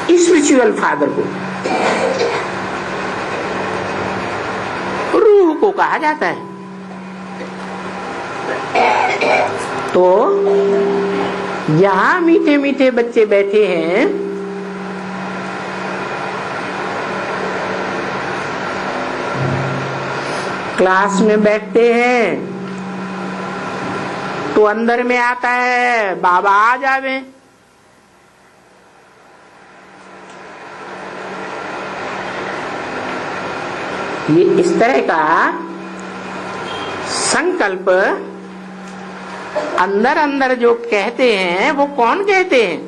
Spiritual father को, रूह को कहा जाता है। तो यहां मीठे मीठे बच्चे बैठे हैं, क्लास में बैठते हैं तो अंदर में आता है बाबा आ जावे, ये इस तरह का संकल्प अंदर अंदर जो कहते हैं वो कौन कहते हैं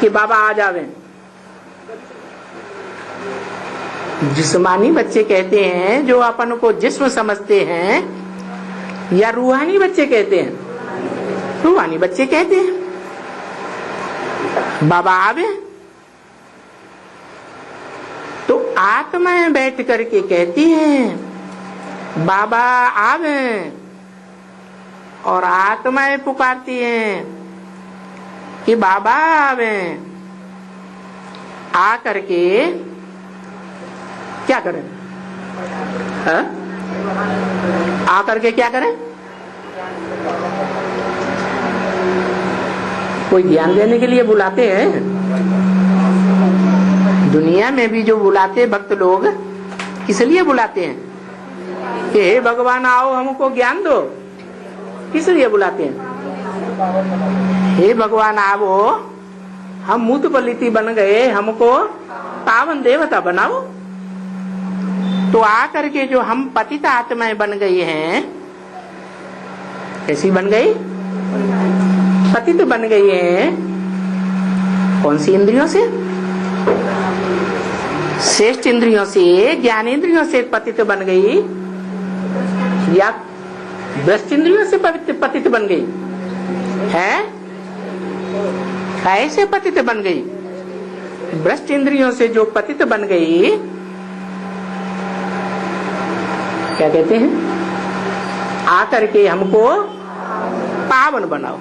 कि बाबा आ जावे? जिस्मानी बच्चे कहते हैं जो अपन को जिस्म समझते हैं, या रूहानी बच्चे कहते हैं? रूहानी बच्चे कहते हैं बाबा आवे। तो आत्माएं बैठ करके कहती हैं बाबा आवे, और आत्माएं पुकारती हैं कि बाबा आवे। आ करके क्या करें? हा? आ करके क्या करें? कोई ज्ञान देने के लिए बुलाते हैं। दुनिया में भी जो बुलाते भक्त लोग किस लिए बुलाते हैं? कि हे भगवान आओ हमको ज्ञान दो। किस लिए बुलाते हैं? हे भगवान आओ, हम मूत पलिति बन गए, हमको पावन देवता बनाओ। तो आकर के जो हम पतित आत्माएं बन गई हैं, कैसी बन गई? पतित बन गई हैं। कौन सी इंद्रियों से? श्रेष्ठ इंद्रियों से, ज्ञानेंद्रियों से पतित बन गई, या दृष्ट इंद्रियों से पतित बन गई है? कैसे पतित बन गई? भ्रष्ट इंद्रियों से जो पतित बन गई, क्या कहते हैं? आकर के हमको पावन बनाओ।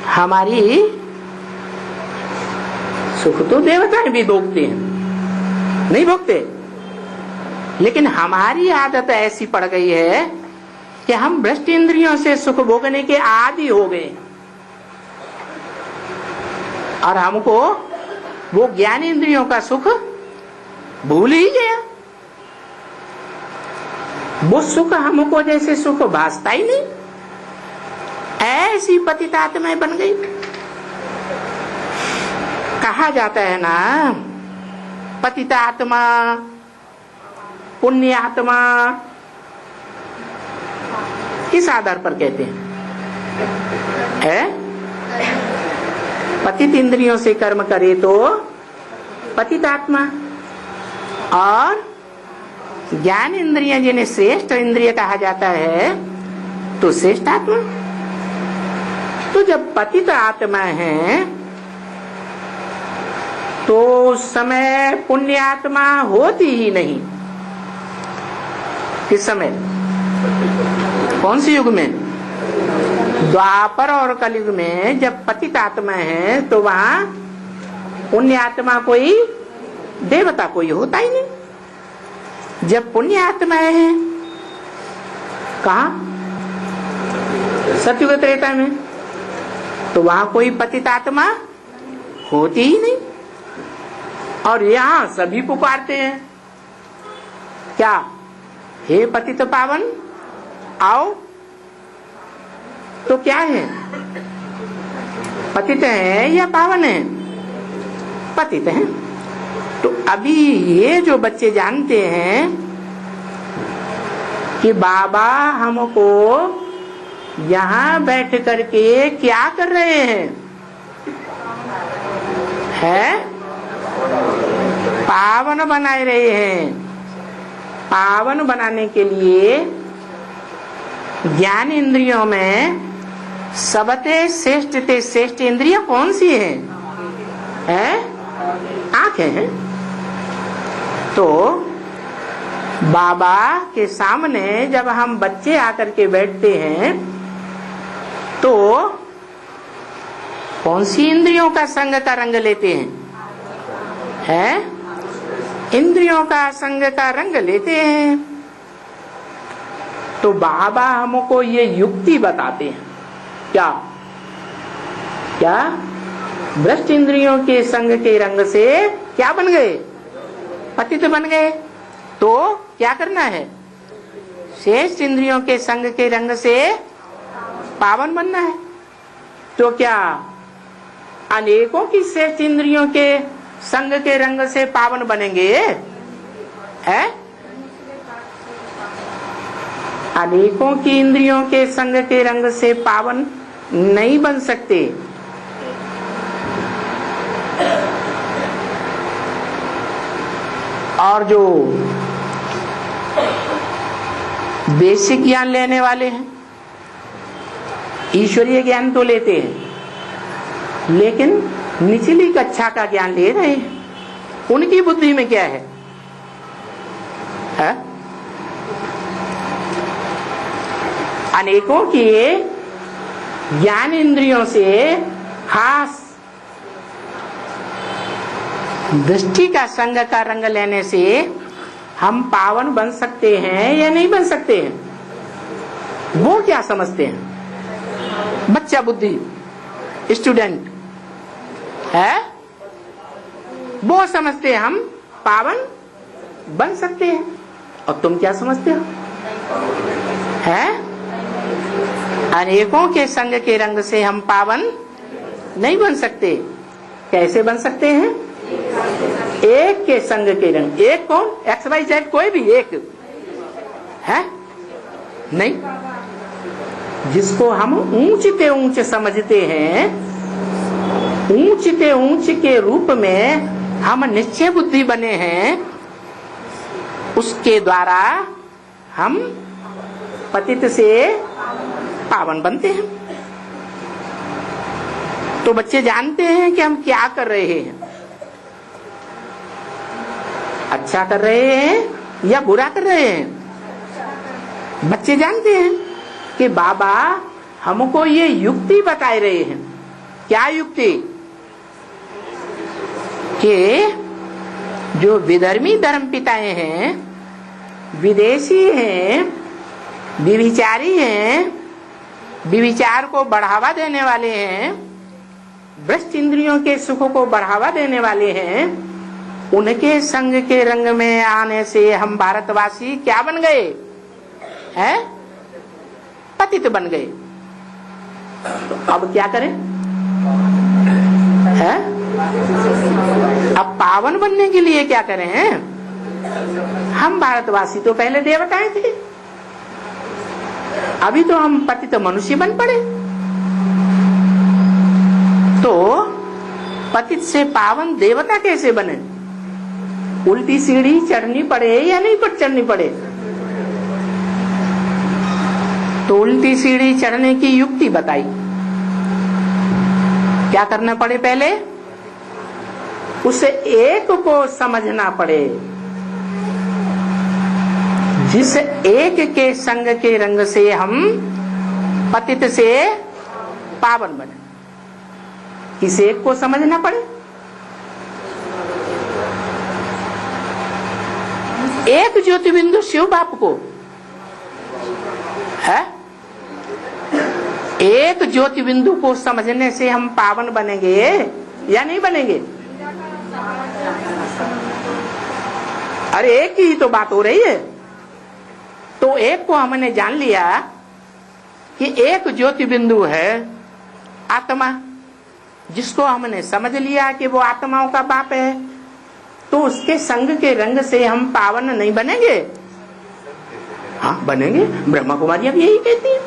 हमारी सुख तो देवताएं भी भोगते हैं, नहीं भोगते? लेकिन हमारी आदत ऐसी पड़ गई है कि हम भ्रष्ट इंद्रियों से सुख भोगने के आदी हो गए, और हमको वो ज्ञान इंद्रियों का सुख भूल ही गया। वो सुख हमको जैसे सुख भासता ही नहीं, ऐसी पतित आत्माएं बन गई। कहा जाता है ना, पतित आत्मा, पुण्य आत्मा, किस आधार पर कहते हैं? पतित इंद्रियों से कर्म करे तो पतित आत्मा, और ज्ञान इंद्रिय जिन्हें श्रेष्ठ इंद्रिय कहा जाता है तो श्रेष्ठ आत्मा। तो जब पतित आत्मा है तो उस समय पुण्य आत्मा होती ही नहीं। किस समय? कौन से युग में? द्वापर और कलयुग में जब पतित आत्मा है तो वहां पुण्य आत्मा कोई, देवता कोई होता ही नहीं। जब पुण्य आत्माएं हैं कहा? सतयुग त्रेता में, तो वहां कोई पतित आत्मा होती ही नहीं। और यहां सभी पुकारते हैं क्या? हे पतित पावन आओ। तो क्या है? पतित है या पावन है? पतित है। तो अभी ये जो बच्चे जानते हैं कि बाबा हमको यहाँ बैठ करके क्या कर रहे हैं? पावन बना रहे हैं। पावन बनाने के लिए ज्ञान इंद्रियों में सबते श्रेष्ठ इंद्रिय कौन सी है? आंखें हैं। तो बाबा के सामने जब हम बच्चे आकर के बैठते हैं तो कौन सी इंद्रियों का संग का रंग लेते हैं? इंद्रियों का संग का रंग लेते हैं। तो बाबा हमको ये युक्ति बताते हैं। क्या क्या? भ्रष्ट इंद्रियों के संग के रंग से क्या बन गए? पतित बन गए। तो क्या करना है? श्रेष्ठ इंद्रियों के संग के रंग से पावन बनना है। तो क्या अनेकों की श्रेष्ठ इंद्रियों के संग के रंग से पावन बनेंगे? है? अनेकों की इंद्रियों के संग के रंग से पावन नहीं बन सकते। और जो बेसिक ज्ञान लेने वाले हैं, ईश्वरीय ज्ञान तो लेते हैं, लेकिन निचली कक्षा का ज्ञान ले रहे हैं, उनकी बुद्धि में क्या है? अनेकों के ज्ञान इंद्रियों से खास दृष्टि का संग का रंग लेने से हम पावन बन सकते हैं या नहीं बन सकते हैं? वो क्या समझते हैं? बच्चा बुद्धि स्टूडेंट है, वो समझते हैं हम पावन बन सकते हैं। और तुम क्या समझते हो? अनेकों के संग के रंग से हम पावन नहीं बन सकते। कैसे बन सकते हैं? एक के संग के रंग। एक कौन? एक्स वाई जेड, कोई भी एक है नहीं। जिसको हम ऊंचते ऊंच समझते हैं, ऊंचते ऊंच के रूप में हम निश्चय बुद्धि बने हैं, उसके द्वारा हम पतित से पावन बनते हैं। तो बच्चे जानते हैं कि हम क्या कर रहे हैं, अच्छा कर रहे हैं या बुरा कर रहे हैं। बच्चे जानते हैं कि बाबा हमको ये युक्ति बताए रहे हैं। क्या युक्ति? कि जो विधर्मी धर्म पिताएं हैं, विदेशी हैं, विविचारी हैं, विविचार को बढ़ावा देने वाले हैं, भ्रष्ट इंद्रियों के सुख को बढ़ावा देने वाले हैं, उनके संग के रंग में आने से हम भारतवासी क्या बन गए? हैं? पतित बन गए। तो अब क्या करें? हैं? अब पावन बनने के लिए क्या करें? हम भारतवासी तो पहले देवताएं थे, अभी तो हम पतित मनुष्य बन पड़े। तो पतित से पावन देवता कैसे बने? उल्टी सीढ़ी चढ़नी पड़े या नहीं चढ़नी पड़े? तो उल्टी सीढ़ी चढ़ने की युक्ति बताई। क्या करना पड़े? पहले उस एक को समझना पड़े, जिस एक के संग के रंग से हम पतित से पावन बने। किस एक को समझना पड़े? एक ज्योति बिंदु शिव बाप को है। एक ज्योति बिंदु को समझने से हम पावन बनेंगे या नहीं बनेंगे? अरे एक की ही तो बात हो रही है। तो एक को हमने जान लिया कि एक ज्योति बिंदु है आत्मा, जिसको हमने समझ लिया कि वो आत्माओं का बाप है, तो उसके संग के रंग से हम पावन नहीं बनेंगे? हाँ बनेंगे। ब्रह्मा कुमारियां भी यही कहती हैं।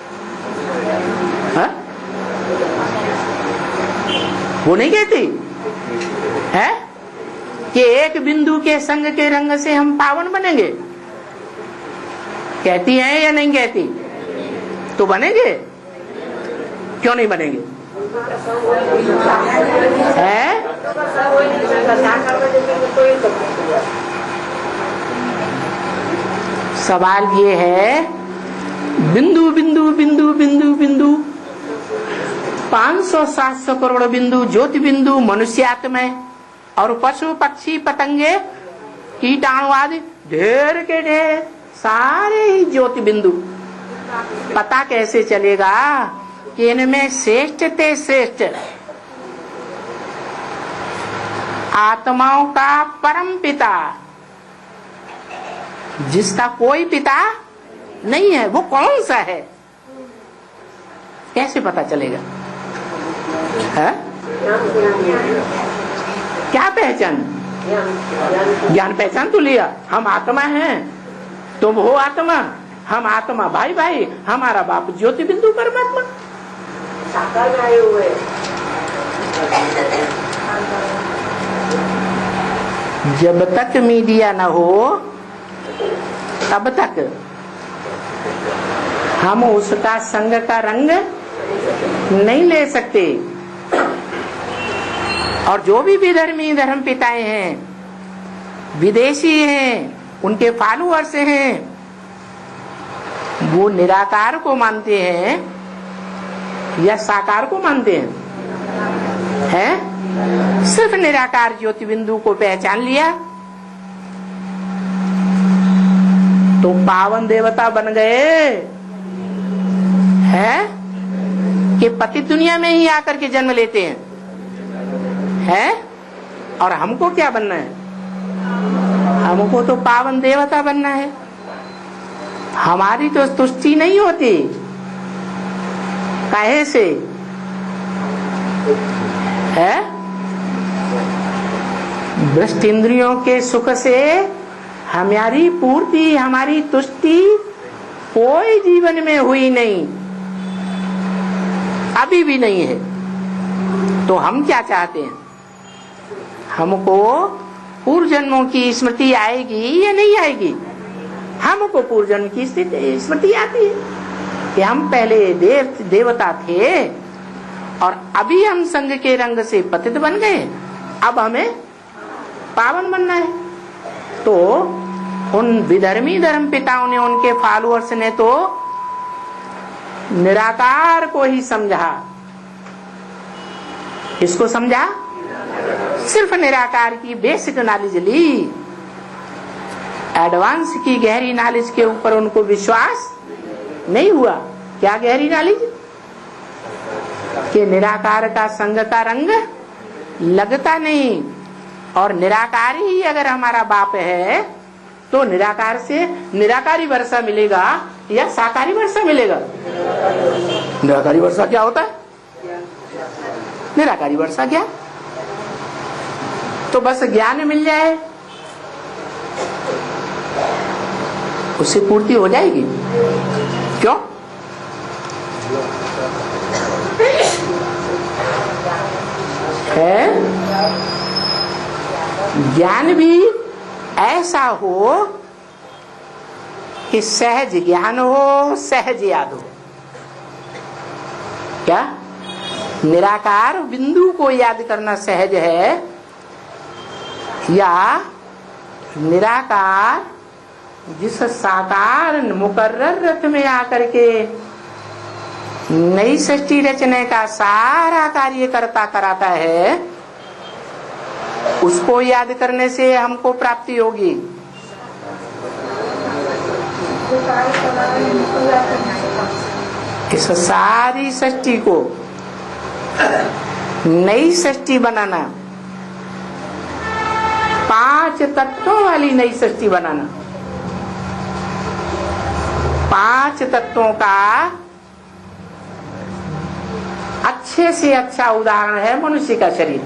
हाँ? वो नहीं कहती है कि एक बिंदु के संग के रंग से हम पावन बनेंगे? कहती है या नहीं कहती? तो बनेंगे। क्यों नहीं बनेंगे? है? सवाल ये है, बिंदु बिंदु बिंदु बिंदु बिंदु 500-700 करोड़ बिंदु ज्योति बिंदु मनुष्यात्मा और पशु पक्षी पतंगे कीटाणु आदि ढेर के ढेर सारे ही ज्योति बिंदु। पता कैसे चलेगा कि इनमें श्रेष्ठ ते श्रेष्ठ आत्माओं का परम पिता, जिसका कोई पिता नहीं है, वो कौन सा है? कैसे पता चलेगा? है? क्या पहचान? ज्ञान पहचान तो लिया, हम आत्मा हैं, तुम हो आत्मा, हम आत्मा भाई भाई, हमारा बाप ज्योति बिंदु परमात्मा। जब तक मीडिया न हो तब तक हम उसका संग का रंग नहीं ले सकते। और जो भी विधर्मी धर्म पिताएं हैं, विदेशी हैं, उनके फॉलोअर्स हैं, वो निराकार को मानते हैं या साकार को मानते हैं? सिर्फ निराकार ज्योति बिंदु को पहचान लिया तो पावन देवता बन गए हैं कि पति दुनिया में ही आकर के जन्म लेते हैं। और हमको क्या बनना है? हमको तो पावन देवता बनना है। हमारी तो तुष्टि नहीं होती। काहे से है? दृष्ट इंद्रियों के सुख से हमारी पूर्ति, हमारी तुष्टि कोई जीवन में हुई नहीं, अभी भी नहीं है। तो हम क्या चाहते हैं? हमको पूर्व जन्मों की स्मृति आएगी या नहीं आएगी? हमको पूर्व जन्म की स्मृति आती है कि हम पहले देवता थे और अभी हम संग के रंग से पतित बन गए, अब हमें पावन बनना है। तो उन विधर्मी धर्म पिताओं ने, उनके फॉलोअर्स ने तो निराकार को ही समझा। इसको समझा? सिर्फ निराकार की बेसिक नॉलेज ली, एडवांस की गहरी नॉलेज के ऊपर उनको विश्वास नहीं हुआ। क्या गहरी नॉलेज? कि निराकार का संग का रंग लगता नहीं, और निराकार ही अगर हमारा बाप है तो निराकार से निराकारी वर्षा मिलेगा या साकारी वर्षा मिलेगा? निराकारी वर्षा क्या होता है? निराकारी वर्षा क्या? तो बस ज्ञान मिल जाए उससे पूर्ति हो जाएगी। क्यों? है ज्ञान भी ऐसा हो कि सहज ज्ञान हो, सहज याद हो। क्या निराकार बिंदु को याद करना सहज है, या निराकार जिस साकार मुकर्रर रथ में आकर के नई सृष्टि रचने का सारा कार्य कराता है, उसको याद करने से हमको प्राप्ति होगी? इस सारी सृष्टि को नई सृष्टि बनाना, 5 तत्वों वाली नई सृष्टि बनाना। 5 तत्वों का अच्छे से अच्छा उदाहरण है मनुष्य का शरीर,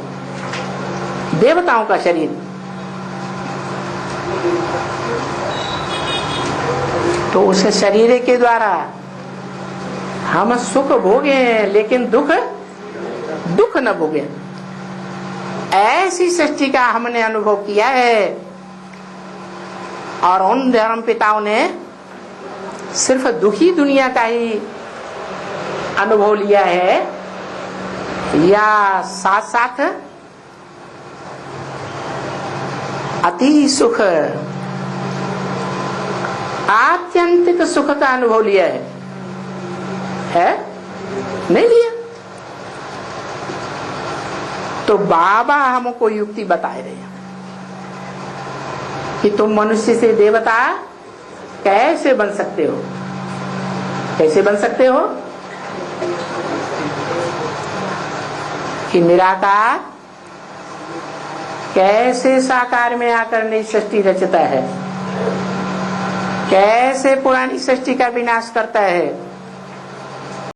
देवताओं का शरीर। तो उस शरीर के द्वारा हम सुख भोगे हैं, लेकिन दुख न भोगे। ऐसी सृष्टि का हमने अनुभव किया है। और उन धर्म पिताओं ने सिर्फ दुखी दुनिया का ही अनुभव लिया है, या साथ साथ अति सुख, आत्यंतिक सुख का अनुभव लिया है? नहीं लिया। तो बाबा हमको युक्ति बता रहे हैं कि तुम मनुष्य से देवता कैसे बन सकते हो, कैसे बन सकते हो? कि निराकार कैसे साकार में आकर नई सृष्टि रचता है, कैसे पुरानी सृष्टि का विनाश करता है,